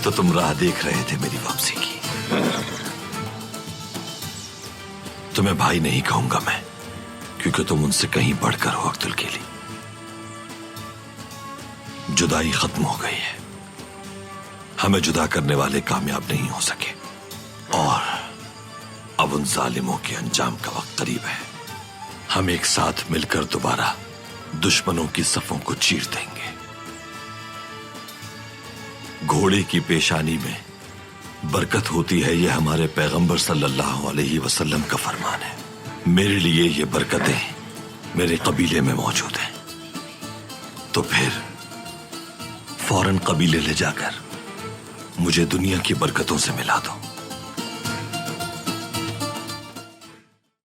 तो तुम राह देख रहे थे मेरी वापसी की। तुम्हें भाई नहीं कहूंगा मैं, क्योंकि तुम उनसे कहीं बढ़कर हो अब्दुल केली। जुदाई खत्म हो गई है, हमें जुदा करने वाले कामयाब नहीं हो सके, और अब उन जालिमों के अंजाम का वक्त करीब है। हम एक साथ मिलकर दोबारा दुश्मनों की सफों को चीर देंगे। घोड़े की पेशानी में बरकत होती है, यह हमारे पैगंबर सल्लल्लाहु अलैहि वसल्लम का फरमान है। मेरे लिए ये बरकतें मेरे कबीले में मौजूद हैं, तो फिर फौरन कबीले ले जाकर मुझे दुनिया की बरकतों से मिला दो।